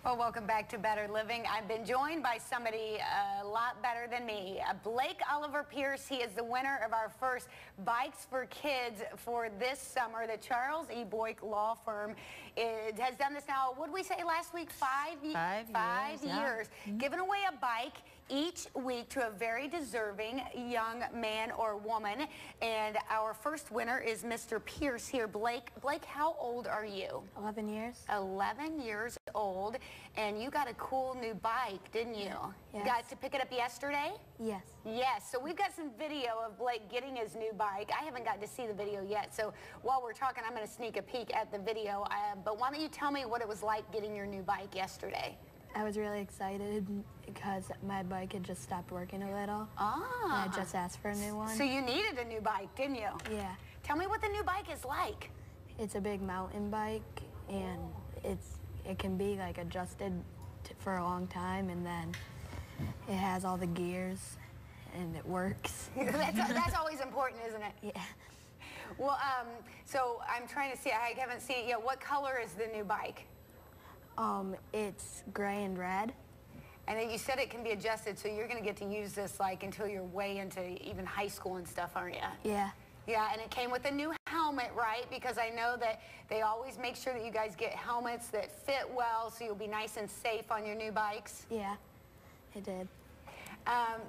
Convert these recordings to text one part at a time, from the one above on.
Well, welcome back to Better Living. I've been joined by somebody a lot better than me, Blake Oliver Pierce. He is the winner of our first Bikes for Kids for this summer. The Charles E. Boyk Law Firm has done this now, what did we say last week? 5 years. 5 years. Yeah. Giving away a bike each week to a very deserving young man or woman. And our first winner is Mr. Pierce here. Blake, how old are you? 11 years. 11 years old. And you got a cool new bike, didn't you? Yes. Got to pick it up yesterday? Yes. Yes. So we've got some video of Blake getting his new bike. I haven't got to see the video yet. So while we're talking, I'm going to sneak a peek at the video. But why don't you tell me what it was like getting your new bike yesterday? I was really excited because my bike had just stopped working a little. Ah. And I just asked for a new one. So you needed a new bike, didn't you? Yeah. Tell me what the new bike is like. It's a big mountain bike, and it can be like adjusted for a long time, and then it has all the gears and it works. That's always important, isn't it? Yeah. Well, so I'm trying to see, I haven't seen it yet. What color is the new bike? It's gray and red. And then you said it can be adjusted, so you're going to get to use this like until you're way into even high school and stuff, aren't you? Yeah. Yeah, and it came with a new helmet, right? Because I know that they always make sure that you guys get helmets that fit well, so you'll be nice and safe on your new bikes. Yeah, it did. I'm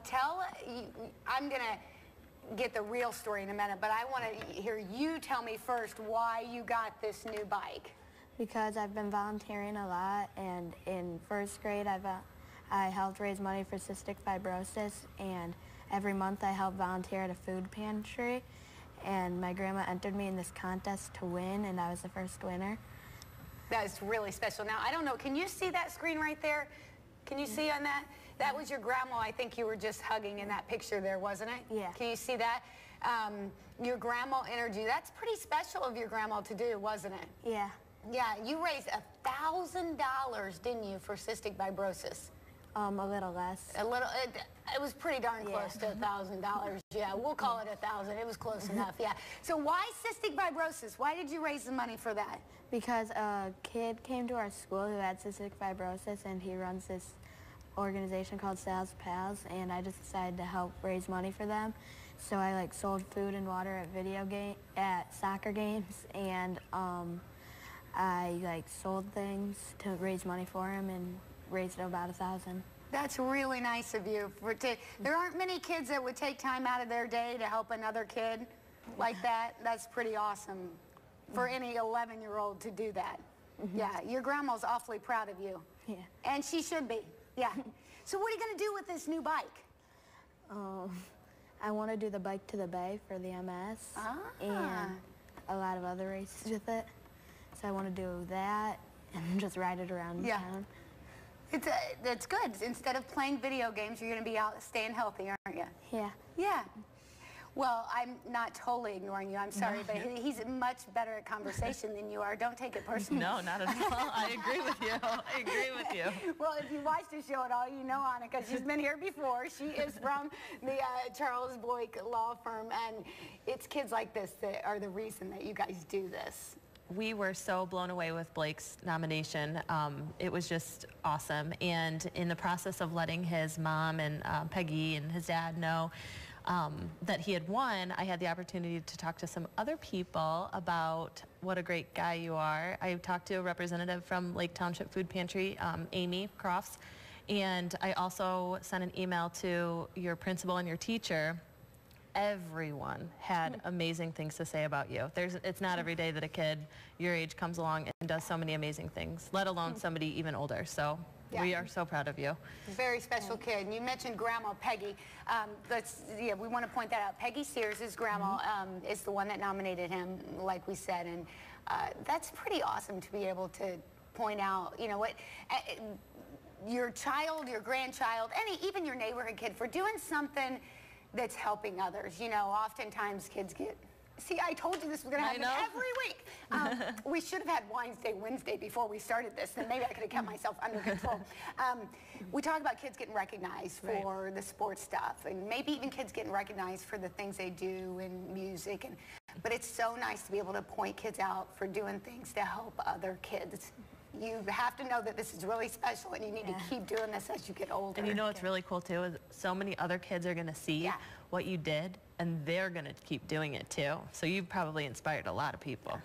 going to get the real story in a minute, but I want to hear you tell me first why you got this new bike. Because I've been volunteering a lot, and in first grade I helped raise money for cystic fibrosis, and every month I help volunteer at a food pantry. And my grandma entered me in this contest to win, and I was the first winner. That's really special. Now, I don't know, can you see that screen right there? Can you see on that? That was your grandma, I think you were just hugging in that picture there, wasn't it? Yeah. Can you see that? Your grandma entered you. That's pretty special of your grandma to do, wasn't it? Yeah. Yeah, you raised $1,000, didn't you, for cystic fibrosis? A little less. A little. It was pretty darn close to $1,000. Yeah, we'll call it 1,000. It was close enough. Yeah. So why cystic fibrosis? Why did you raise the money for that? Because a kid came to our school who had cystic fibrosis, and he runs this organization called Sal's Pals, and I just decided to help raise money for them. So I sold food and water at soccer games, and I sold things to raise money for him and raised about $1,000. That's really nice of you. There aren't many kids that would take time out of their day to help another kid like that. That's pretty awesome for any 11-year-old to do that. Yeah, your grandma's awfully proud of you. Yeah. And she should be. Yeah. So what are you going to do with this new bike? I want to do the Bike to the Bay for the MS and a lot of other races with it. So I want to do that and just ride it around town. That's good. Instead of playing video games, you're going to be out staying healthy, aren't you? Yeah. Yeah. Well, I'm not totally ignoring you. I'm sorry, but he's much better at conversation than you are. Don't take it personally. No, not at all. I agree with you. I agree with you. Well, if you watched the show at all, you know Anneke. She's been here before. She is from the Charles Boyk Law Firm, and it's kids like this that are the reason that you guys do this. We were so blown away with Blake's nomination. It was just awesome. And in the process of letting his mom and Peggy and his dad know that he had won, I had the opportunity to talk to some other people about what a great guy you are. I talked to a representative from Lake Township Food Pantry, Amy Crofts, and I also sent an email to your principal and your teacher. Everyone had amazing things to say about you. It's not every day that a kid your age comes along and does so many amazing things, let alone somebody even older. So we are so proud of you. Very special kid. And you mentioned Grandma Peggy. We want to point that out. Peggy Sears' grandma is the one that nominated him, like we said, and that's pretty awesome to be able to point out, you know what, your child, your grandchild, even your neighborhood kid for doing something that's helping others. You know, oftentimes kids get... See, I told you this was going to happen every week. We should have had Wednesday before we started this, and maybe I could have kept myself under control. We talk about kids getting recognized for the sports stuff, and maybe even kids getting recognized for the things they do in music. But it's so nice to be able to point kids out for doing things to help other kids. you have to know that this is really special, and you need to keep doing this as you get older. And you know what's really cool too is so many other kids are going to see what you did, and they're going to keep doing it too. So you've probably inspired a lot of people.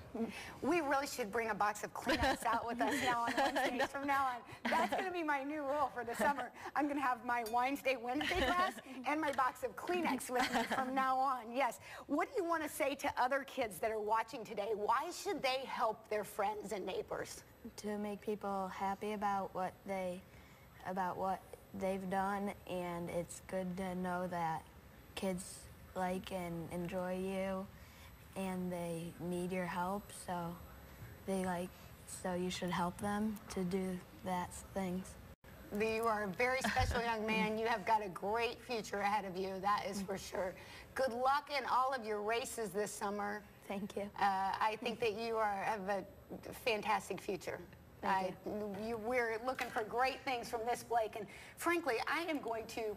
We really should bring a box of Kleenex out with us now on Wednesdays from now on. That's going to be my new rule for the summer. I'm going to have my Wednesday class and my box of Kleenex with me from now on. Yes. What do you want to say to other kids that are watching today? Why should they help their friends and neighbors? To make people happy about what they've done, and it's good to know that kids like and enjoy you, and they need your help, so you should help them to do that things. You are a very special young man. You have got a great future ahead of you, that is for sure. Good luck in all of your races this summer. Thank you. I think that you have a fantastic future. We're looking for great things from this Blake, and frankly, I am going to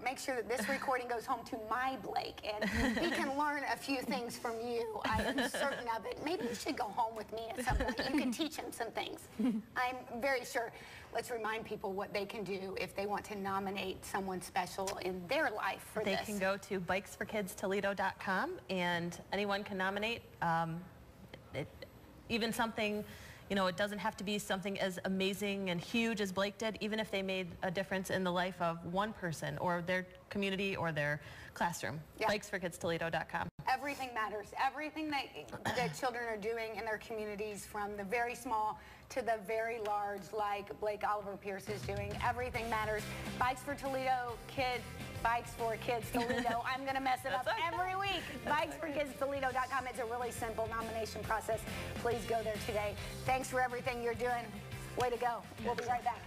make sure that this recording goes home to my Blake, and he can learn a few things from you. I am certain of it. Maybe you should go home with me at some point. You can teach him some things. I'm very sure. Let's remind people what they can do if they want to nominate someone special in their life for this. They can go to bikesforkidstoledo.com, and anyone can nominate. Even something, you know, it doesn't have to be something as amazing and huge as Blake did, even if they made a difference in the life of one person or their community or their classroom. Bikesforkidstoledo.com. Everything matters. Everything that children are doing in their communities, from the very small to the very large, like Blake Oliver Pierce is doing. Everything matters. Bikes for Toledo Kids. Bikes for Kids Toledo. I'm going to mess it up every week. Bikesforkidstoledo.com. It's a really simple nomination process. Please go there today. Thanks for everything you're doing. Way to go. We'll be right back.